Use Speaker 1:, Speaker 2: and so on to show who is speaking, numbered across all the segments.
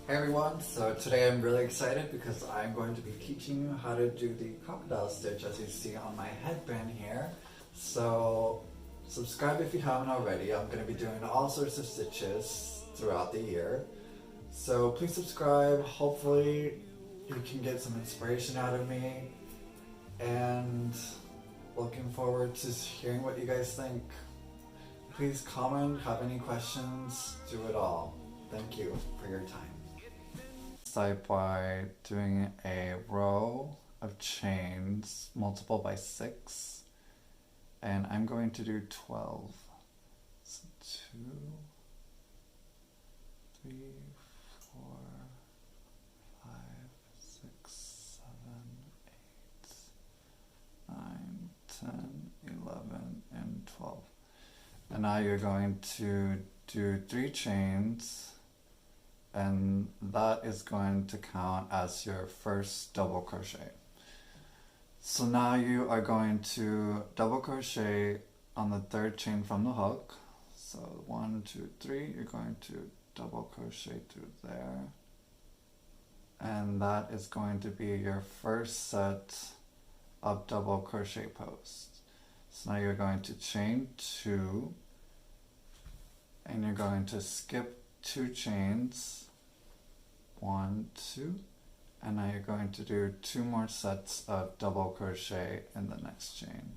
Speaker 1: Hey everyone, so today I'm really excited because I'm going to be teaching you how to do the crocodile stitch as you see on my headband here. So subscribe if you haven't already. I'm going to be doing all sorts of stitches throughout the year. So please subscribe. Hopefully you can get some inspiration out of me, and looking forward to hearing what you guys think. Please comment, have any questions, do it all. Thank you for your time. Start by doing a row of chains, multiple by 6, and I'm going to do 12. So 2, 3, 4, 5, 6, 7, 8, 9, 10, 11, and 12. And now you're going to do 3 chains, and that is going to count as your first double crochet. So now you are going to double crochet on the 3rd chain from the hook. So 1, 2, 3, you're going to double crochet through there, and that is going to be your first set of double crochet posts. So now you're going to chain 2, and you're going to skip 2 chains, 1, 2, and now you're going to do 2 more sets of double crochet in the next chain.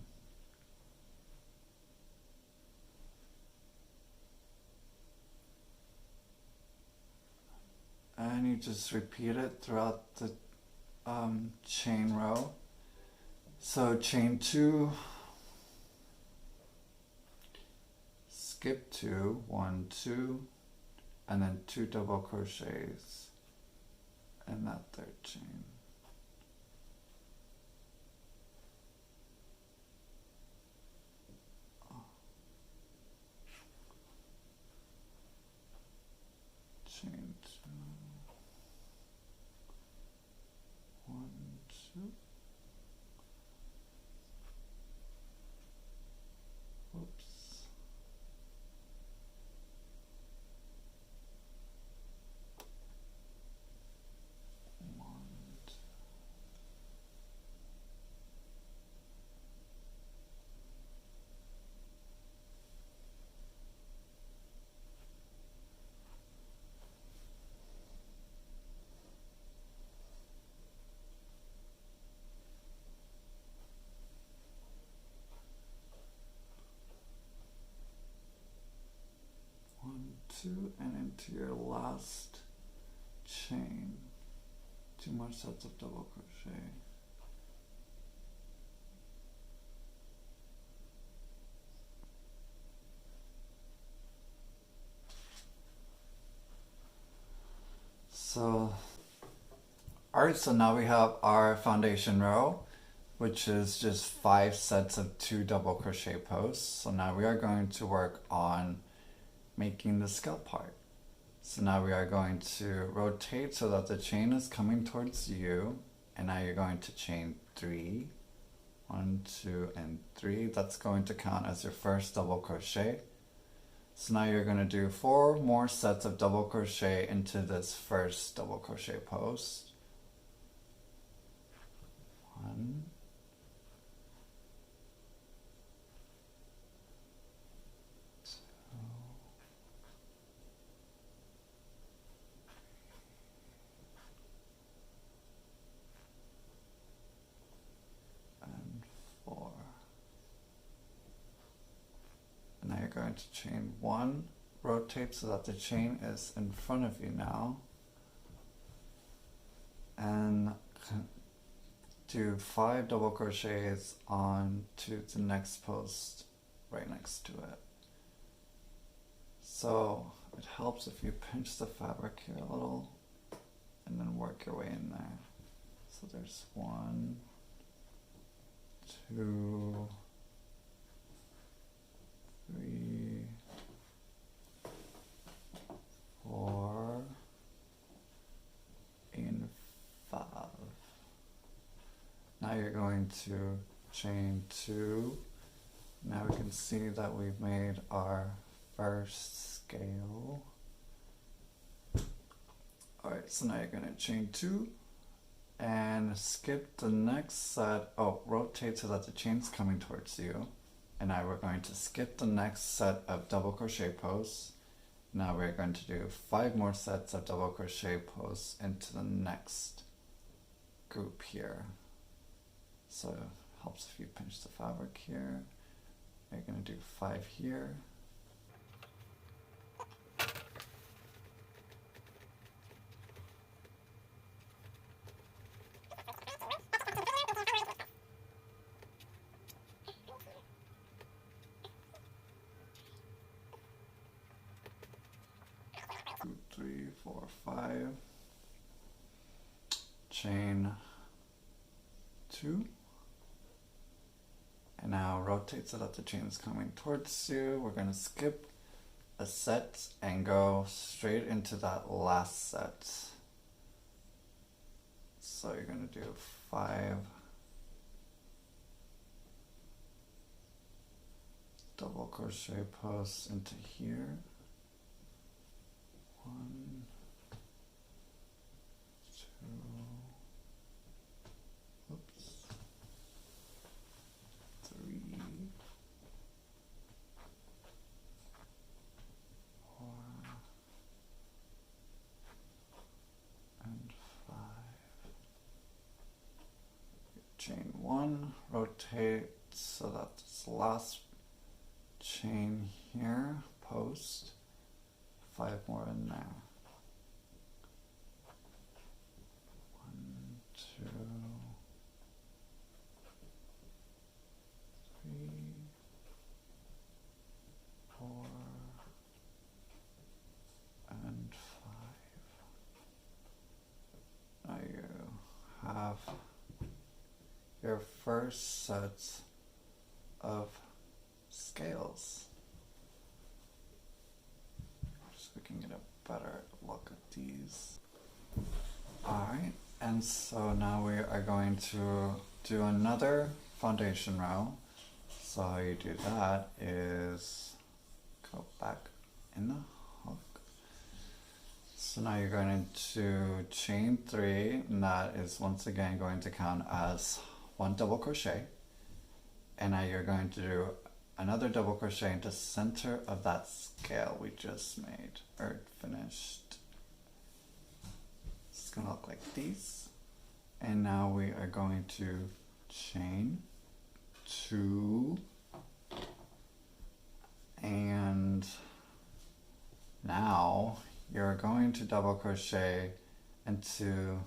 Speaker 1: And you just repeat it throughout the chain row. So chain 2, skip 2, 1, 2, and then 2 double crochets in that 3rd chain. Chain 2, 1, 2. Whoops. One, 2, and into your last chain, 2 more sets of double crochet. So now we have our foundation row, which is just 5 sets of 2 double crochet posts. So now we are going to work on making the scalp part. So now we are going to rotate so that the chain is coming towards you, and now you're going to chain 3, 1, 2, and 3. That's going to count as your first double crochet. So now you're going to do 4 more sets of double crochet into this first double crochet post. 1, 2, and 4. And now you're going to chain 1, rotate so that the chain is in front of you now, and do 5 double crochets on to the next post right next to it. So it helps if you pinch the fabric here a little and then work your way in there. So there's 1, 2, 3, 4, and 5. Now you're going to chain 2. Now we can see that we've made our first scale. Alright, so now you're going to chain 2 and skip the next set. Oh, rotate so that the chain's coming towards you. And now we're going to skip the next set of double crochet posts. Now we're going to do 5 more sets of double crochet posts into the next group here. So it helps if you pinch the fabric here. You're going to do 5 here. Two, 3, 4, 5. Chain 2. And now rotate so that the chain is coming towards you. We're going to skip a set and go straight into that last set. So you're going to do 5 double crochet posts into here. 1, 2, oops, 3, 4, and 5. Chain 1, rotate so that this last chain here, post, 5 more in there. 1, 2, 3, 4, and 5. Now you have your first set of scales. Just we can get a better look at these. Alright, and so now we are going to do another foundation row. So how you do that is go back in the hook. So now you're going to chain 3, and that is once again going to count as 1 double crochet. And now you're going to do another double crochet into the center of that scale we just made or finished. It's going to look like these. And now we are going to chain 2, and now you're going to double crochet into,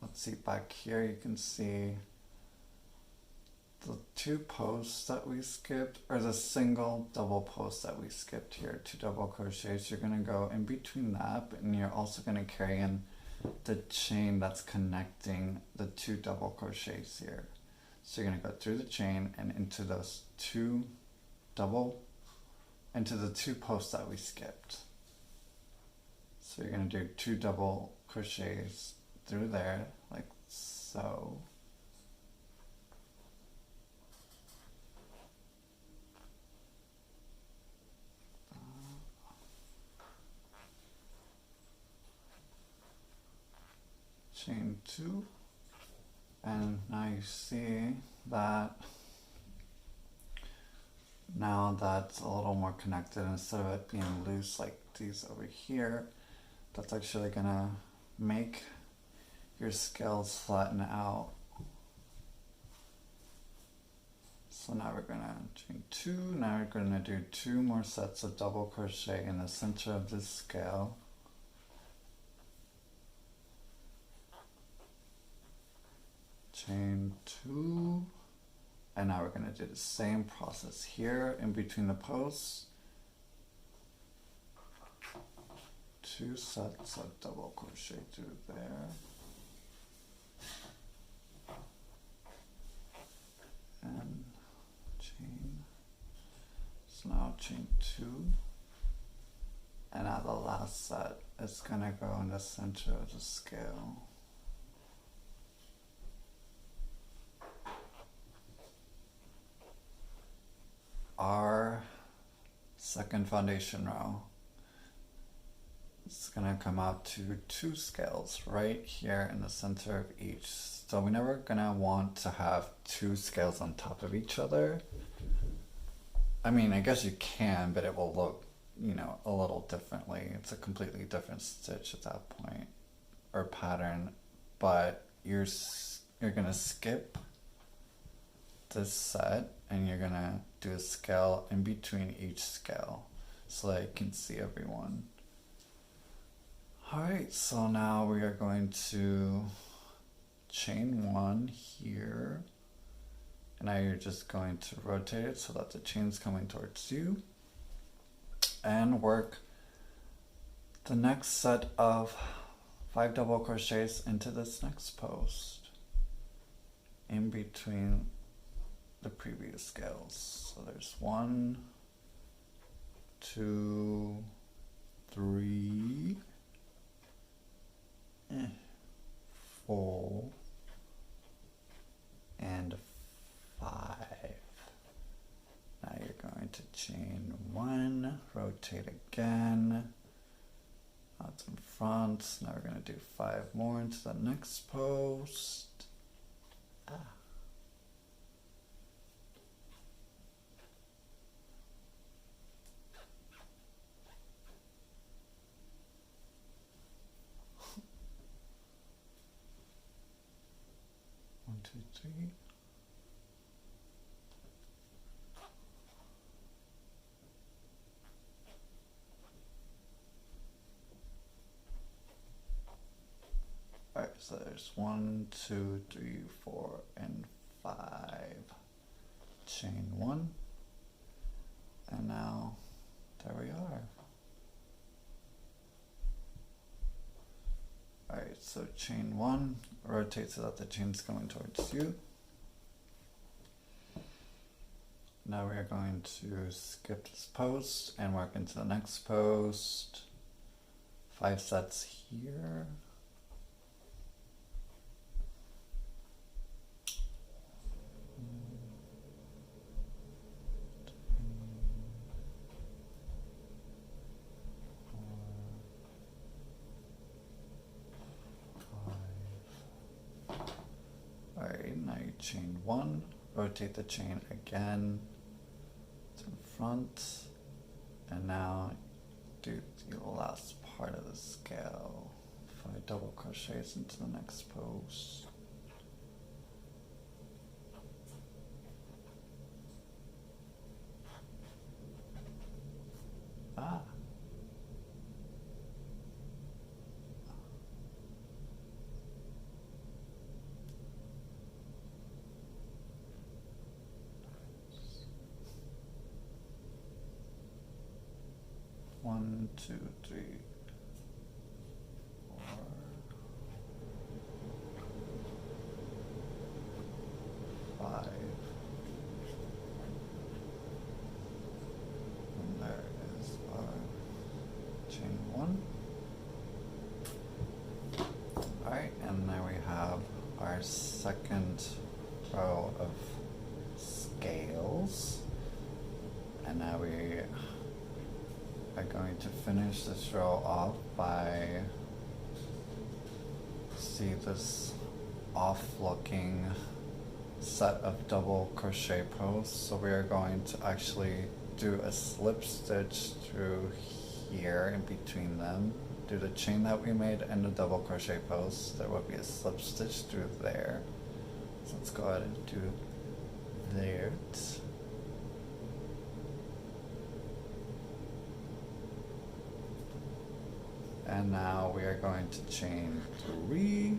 Speaker 1: let's see, back here you can see the 2 posts that we skipped, or the single double post that we skipped here, 2 double crochets. You're going to go in between that, and you're also going to carry in the chain that's connecting the 2 double crochets here. So you're going to go through the chain and into those 2 into the 2 posts that we skipped. So you're going to do 2 double crochets through there, like so. Chain 2, and now you see that now that's a little more connected. Instead of it being loose like these over here, that's actually gonna make your scales flatten out. So now we're gonna chain 2, now we're gonna do 2 more sets of double crochet in the center of this scale. Chain 2, and now we're going to do the same process here in between the posts. 2 sets of double crochet through there, and chain. So now chain 2, and now the last set is going to go in the center of the scale. Our second foundation row. it's gonna come out to 2 scales right here in the center of each. So we're never gonna want to have 2 scales on top of each other. I mean, I guess you can, but it will look, you know, a little differently. It's a completely different stitch at that point, or pattern. But you're gonna skip this set, and you're gonna do a scale in between each scale, so that you can see everyone. Alright, so now we are going to chain 1 here. And now you're just going to rotate it so that the chain's coming towards you. And work the next set of 5 double crochets into this next post in between the previous scales. So there's 1, 2, 3, 4, and 5. Now you're going to chain 1, rotate again. That's in front. Now we're going to do 5 more into the next post. 1, 2, 3. Alright, so there's 1, 2, 3, 4, and 5. Chain 1. And now, there we are. Alright, so chain 1, rotate so that the chain's coming towards you. Now we are going to skip this post and work into the next post. 5 sets here. Alright, now you chain 1, rotate the chain again to the front, and now do the last part of the scale. 5 double crochets into the next post. One, two, three, 4, 5. And there is our chain 1. Alright, and now we have our second row of scales. And now we are going to finish this row off by, see this off looking set of double crochet posts. So we are going to actually do a slip stitch through here in between them, do the chain that we made and the double crochet post. There will be a slip stitch through there. So let's go ahead and do that. And now we are going to chain 3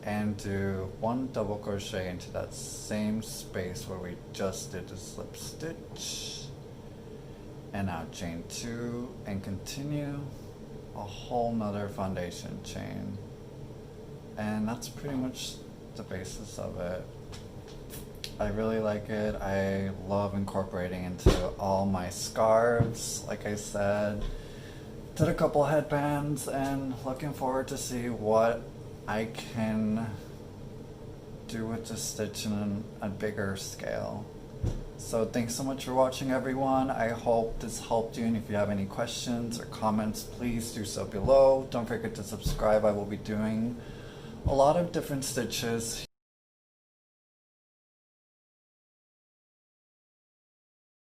Speaker 1: and do 1 double crochet into that same space where we just did the slip stitch. And now chain 2 and continue a whole nother foundation chain. And that's pretty much the basis of it. I really like it. I love incorporating into all my scarves, like I said. Did a couple headbands and looking forward to see what I can do with this stitch in a bigger scale. So thanks so much for watching, everyone. I hope this helped you, and if you have any questions or comments, please do so below. Don't forget to subscribe. I will be doing a lot of different stitches